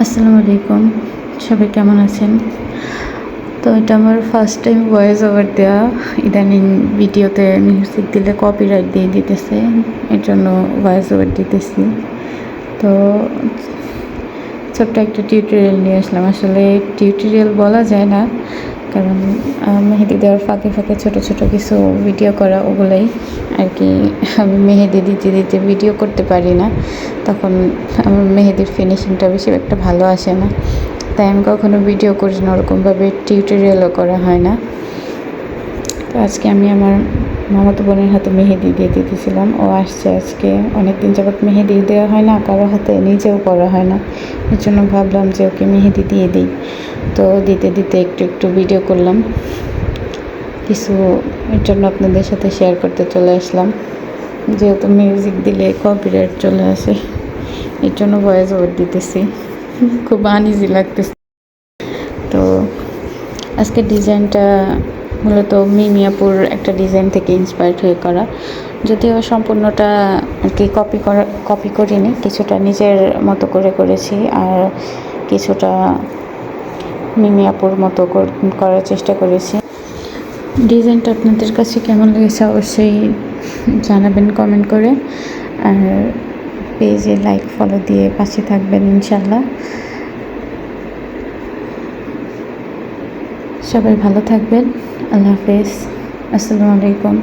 আসসালামু আলাইকুম, সবাই কেমন আছেন? তো এটা আমার ফার্স্ট টাইম ভয়েস ওভার দেওয়া। ইদানিং ভিডিওতে মিউজিক দিলে কপিরাইট দিয়ে দিতেছে, এর জন্য ভয়েস ওভার দিতেছি। তো ছোট্ট একটা টিউটোরিয়াল নিয়ে আসলাম। আসলে টিউটোরিয়াল বলা যায় না, কারণ মেহেদি দেওয়ার ফাঁকে ফাঁকে ছোটো ছোটো কিছু ভিডিও করা, ওগুলোই আর কি। আমি মেহেদি দিতে দিতে ভিডিও করতে পারি না, তখন আমার মেহেদির ফিনিশিংটা বেশি একটা ভালো আসে না, তাই আমি কখনো ভিডিও করি না, ওরকমভাবে টিউটোরিয়ালও করা হয় না। তো আজকে আমি আমার মামাতো বোনের হাতে মেহেদি দিয়ে দিতেছিলাম। ও আসছে আজকে, অনেক দিন যাবৎ মেহেদি দেওয়া হয় না কারো হাতে, নিজেও করা হয় না, এর জন্য ভাবলাম যে ওকে মেহেদি দিয়ে দিই। তো দিতে দিতে একটু একটু ভিডিও করলাম কিছু, এর জন্য আপনাদের সাথে শেয়ার করতে চলে আসলাম। যেহেতু মিউজিক দিলে কপিরাইট চলে আসে, এর জন্য ভয়েস ওভার দিতেছি। খুব আনইজি লাগতেছে। তো আজকের ডিজাইনটা মূলত মিমিয়াপুর একটা ডিজাইন থেকে ইন্সপায়ার্ড হয়ে করা, যদিও সম্পূর্ণটা আর কি কপি করিনি, কিছুটা নিজের মতো করে করেছি, আর কিছুটা মিমিয়াপুর মতো করার চেষ্টা করেছি। ডিজাইনটা আপনাদের কাছে কেমন লেগেছে অবশ্যই জানাবেন কমেন্ট করে, আর পেজে লাইক ফলো দিয়ে পাশে থাকবেন ইনশাল্লাহ। সবাই ভালো থাকবেন। আল্লাহ হাফেজ। আসসালামু আলাইকুম।